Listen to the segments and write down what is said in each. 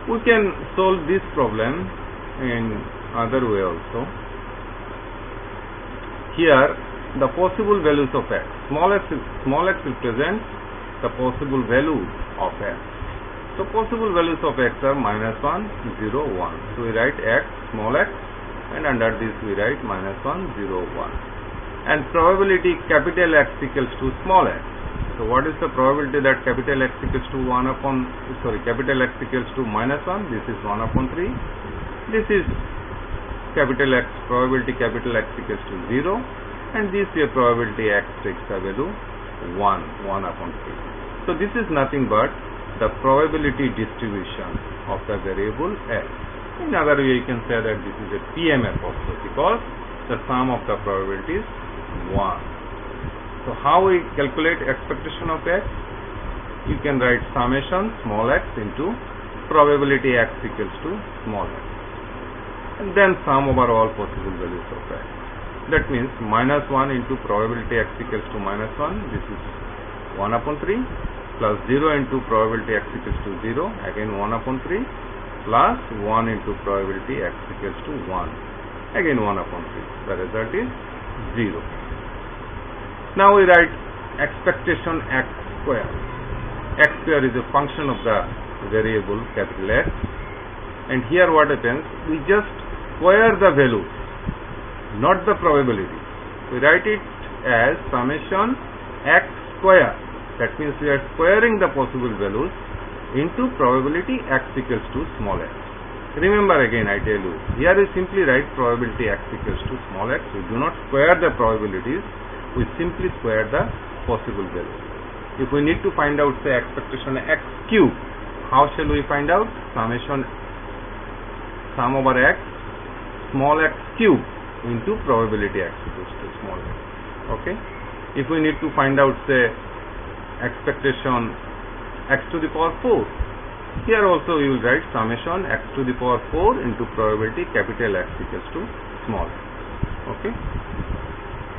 We can solve this problem in other way also. Here the possible values of x, small x represents the possible value of x. So possible values of x are -1, 0, 1. So we write x, small x, and under this we write -1, 0, 1. And probability capital X equals to small x. So what is the probability that capital X equals to capital X equals to -1? This is 1/3. This is capital X, probability capital X equals to 0, and this here probability X takes the value 1/3. So this is nothing but the probability distribution of the variable X. In other way, you can say that this is a PMF also, because the sum of the probabilities 1. So how we calculate expectation of x? You can write summation small x into probability x equals to small x, and then sum over all possible values of x. That means -1 into probability x equals to -1, this is 1/3, plus 0 into probability x equals to 0, again 1/3, plus 1 into probability x equals to 1, again 1/3. The result is 0. Now we write expectation x square. X square is a function of the variable capital X, and here what happens, we just square the values, not the probability. We write it as summation x square. That means we are squaring the possible values into probability x equals to small x. Remember, again I tell you, here we simply write probability x equals to small x. We do not square the probabilities, we simply square the possible values. If we need to find out, say, expectation x cube, how shall we find out? Summation sum over x, small x cube into probability x equals to small x. Okay. If we need to find out, say, expectation x to the power 4, here also you will write summation x to the power 4 into probability capital X equals to small x. Okay.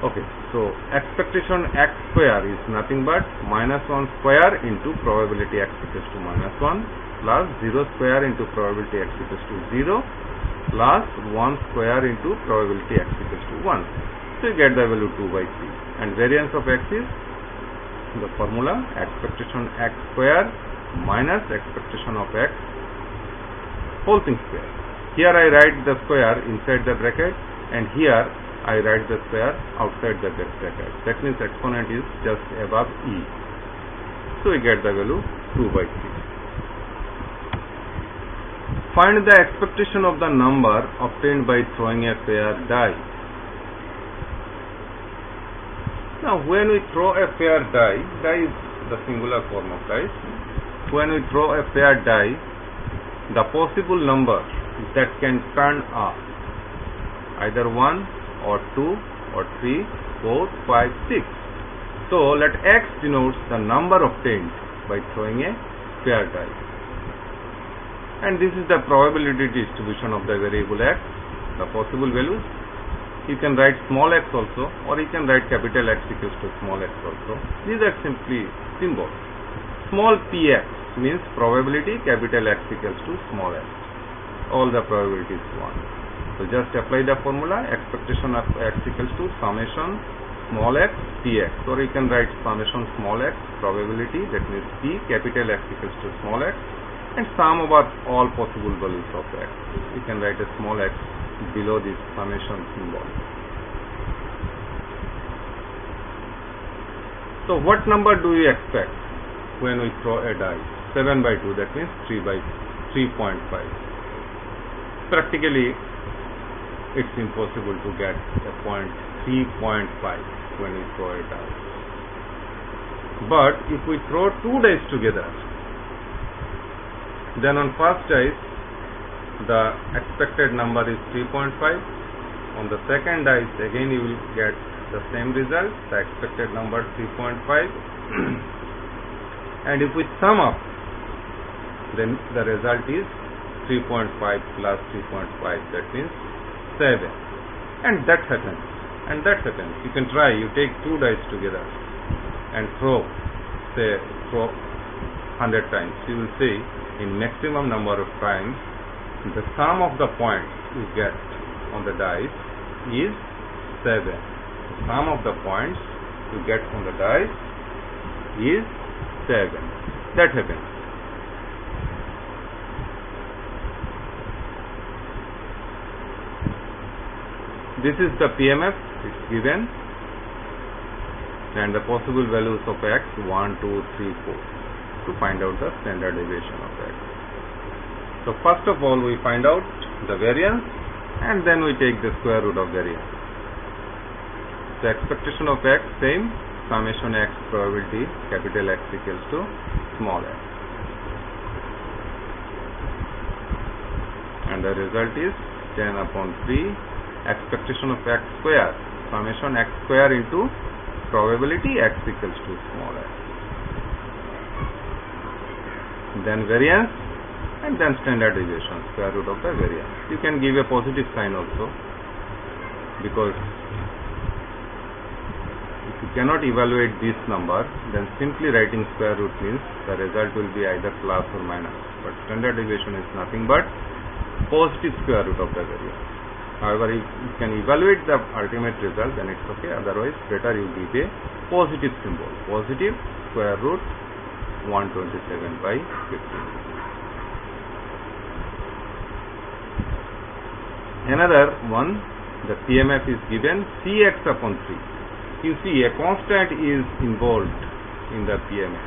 Okay. So expectation x square is nothing but -1 square into probability x equals to -1, plus 0 square into probability x equals to 0, plus 1 square into probability x equals to 1. So you get the value 2/3. And variance of x is the formula expectation x square minus expectation of x whole thing square. Here I write the square inside the bracket, and here I write the square outside the bracket. That means exponent is just above e. So we get the value 2/3. Find the expectation of the number obtained by throwing a pair die. Now when we throw a pair die is the singular form of dice. When we throw a pair die, the possible number that can turn up either 1 or 2 or 3, 4, 5, 6. So let x denotes the number obtained by throwing a pair die. And this is the probability distribution of the variable x, the possible values. You can write small x also, or you can write capital X equals to small x also. These are simply symbols. Small px means probability capital X equals to small x. All the probability is 1. So just apply the formula expectation of x equals to summation small x px, or you can write summation small x probability, that means p capital X equals to small x, and sum over all possible values of x. You can write a small x below this summation symbol. So what number do we expect when we throw a die? 7/2, that means 3/3.5. Practically it's impossible to get a point 3.5 when we throw a die. But if we throw 2 dice together, then on first dice the expected number is 3.5. On the second dice again you will get the same result, the expected number 3.5. And if we sum up, then the result is 3.5 plus 3.5, that means 7. And that happens. You can try, you take 2 dice together and throw 100 times. You will see in maximum number of times, the sum of the points you get on the dice is 7. The sum of the points you get on the dice is 7. That happens. This is the PMF, it's given, and the possible values of x 1, 2, 3, 4 to find out the standard deviation of x. So first of all we find out the variance and then we take the square root of variance. The expectation of x, same, summation x probability capital X equals to small x, and the result is 10 upon 3 expectation of x square, summation x square into probability x equals to small x, then variance and then standard deviation, square root of the variance. You can give a positive sign also, because if you cannot evaluate this number, then simply writing square root means the result will be either plus or minus, but standard deviation is nothing but positive square root of the variance. However, if you can evaluate the ultimate result, then it's okay. Otherwise, better you give a positive symbol. Positive square root 127 by 15. Another one, the PMF is given Cx upon 3. You see, a constant is involved in the PMF.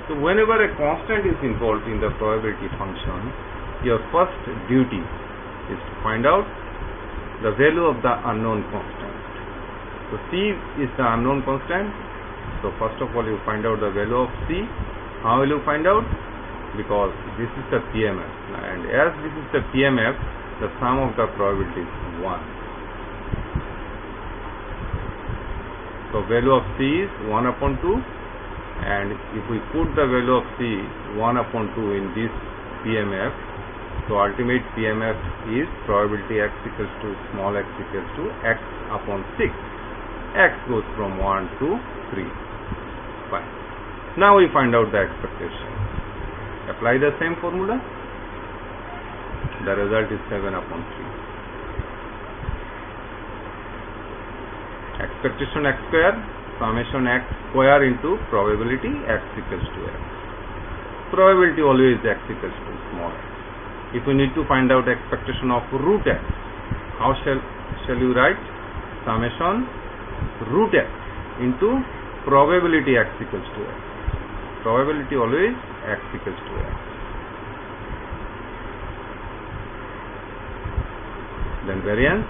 So, whenever a constant is involved in the probability function, your first duty is to find out the value of the unknown constant. So C is the unknown constant. So first of all you find out the value of C. How will you find out? Because this is the PMF, and as this is the PMF, the sum of the probability is 1. So value of C is 1 upon 2, and if we put the value of C 1 upon 2 in this PMF, so ultimate PMF is probability x equals to small x equals to x upon 6. X goes from 1 to 3. Fine. Now we find out the expectation. Apply the same formula. The result is 7 upon 3. Expectation x square, summation x square into probability x equals to x. Probability always x equals to small x. If we need to find out expectation of root x, how shall you write? Summation root x into probability x equals to x. Probability always x equals to x. Then variance.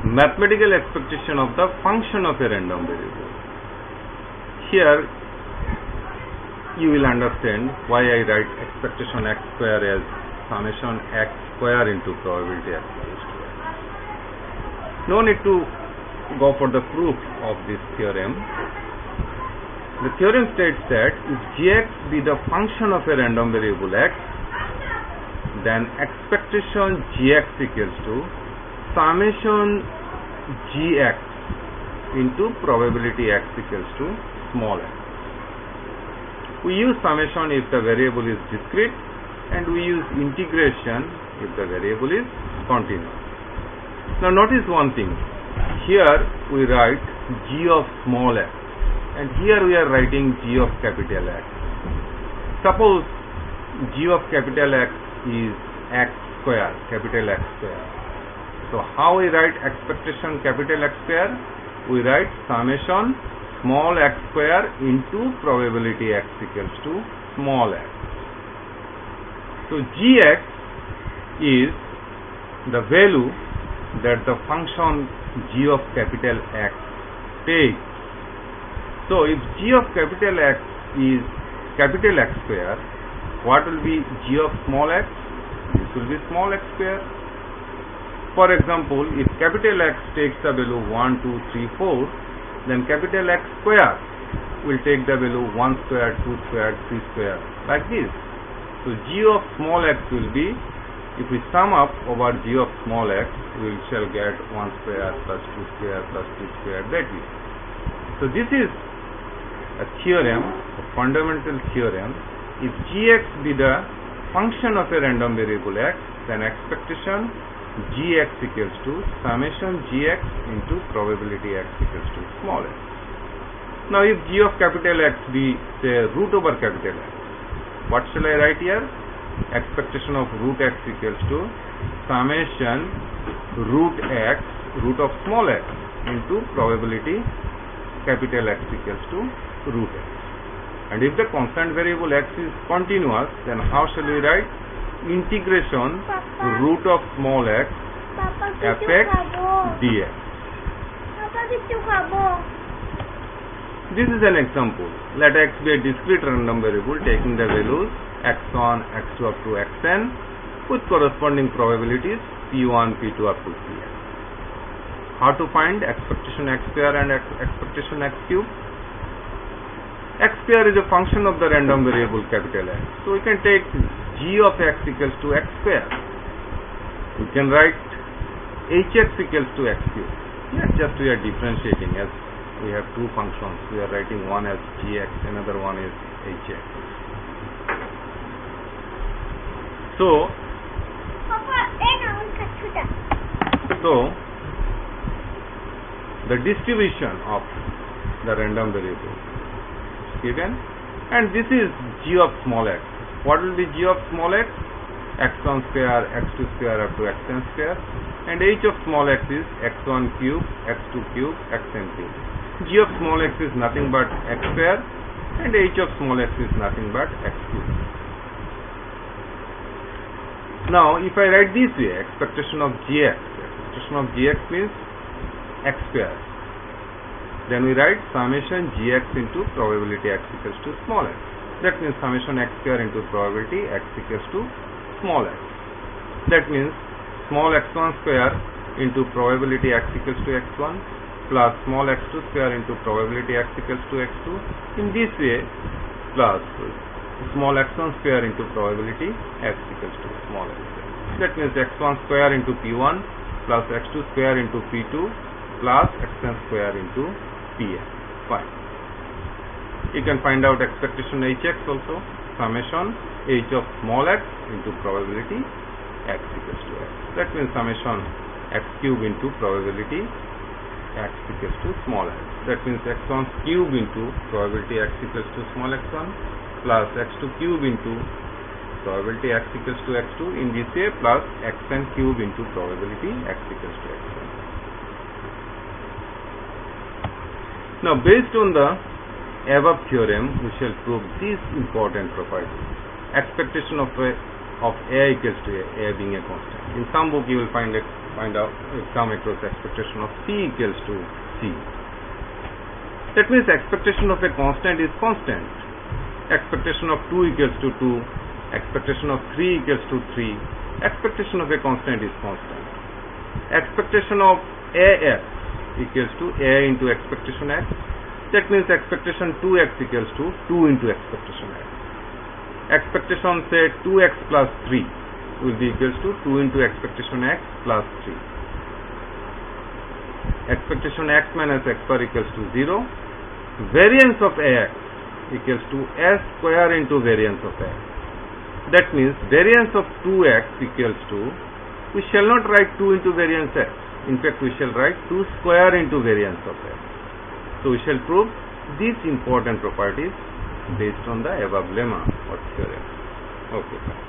Mathematical expectation of the function of a random variable. Here you will understand why I write expectation x square as summation x square into probability x equals to x. No need to go for the proof of this theorem. The theorem states that if gx be the function of a random variable x, then expectation gx equals to summation gx into probability x equals to small x. We use summation if the variable is discrete, and we use integration if the variable is continuous. Now notice one thing. Here we write g of small x, and here we are writing g of capital X. Suppose g of capital X is x square, capital X square. So how we write expectation capital X square? We write summation small x square into probability x equals to small x. So gx is the value that the function g of capital X takes. So if g of capital X is capital X square, what will be g of small x? This will be small x square. For example, if capital X takes the value 1, 2, 3, 4, then capital X square will take the value 1 square, 2 square, 3 square, like this. So g of small x will be if we sum up over g of small x, we shall get 1 square plus 2 square plus 3 square that way. So this is a theorem, a fundamental theorem. If gx be the function of a random variable x, then expectation gx equals to summation gx into probability x equals to small x. Now if g of capital X be say root over capital X, what shall I write here? Expectation of root x equals to summation root x, root of small x into probability capital X equals to root x. And if the constant variable x is continuous, then how shall we write? Integration root of small x fx dx. This is an example. Let x be a discrete random variable taking the values x1, x2 up to xn with corresponding probabilities p1, p2 up to pn. How to find expectation x square and expectation x cube? X square is a function of the random variable capital X. So we can take g of x equals to x square. We can write hx equals to x cube. Yes, just we are differentiating as we have two functions. We are writing one as gx, another one is hx. So the distribution of the random variable given, and this is g of small x. What will be g of small x? x1 square, x2 square up to xn square, and h of small x is x1 cube, x2 cube, xn cube. G of small x is nothing but x square, and h of small x is nothing but x cube. Now if I write this way, expectation of gx means x square. Then we write summation gx into probability x equals to small x. That means summation x square into probability x equals to small x. That means small x1 square into probability x equals to x1 plus small x2 square into probability x equals to x2 in this way, plus small x1 square into probability x equals to small x. That means x1 square into p1 plus x2 square into p2 plus xn square into pn. Fine. You can find out expectation hx also, summation h of small x into probability x equals to x. That means summation x cube into probability x equals to small x. That means x1 cube into probability x equals to small x1 plus x2 cube into probability x equals to x2 in this way plus xn cube into probability x equals to xn. Now based on the above theorem, we shall prove this important property. Expectation of a equals to a being a constant. In some book you will come across expectation of c equals to c. That means expectation of a constant is constant. Expectation of 2 equals to 2. Expectation of 3 equals to 3. Expectation of a constant is constant. Expectation of ax equals to a into expectation x. That means expectation 2x equals to 2 into expectation x. Expectation say 2x plus 3 will be equals to 2 into expectation x plus 3. Expectation x minus x bar equals to 0. Variance of ax equals to s square into variance of x. That means variance of 2x equals to, we shall not write 2 into variance x. In fact, we shall write 2 square into variance of x. So we shall prove these important properties based on the above lemma or theorem. Okay, fine.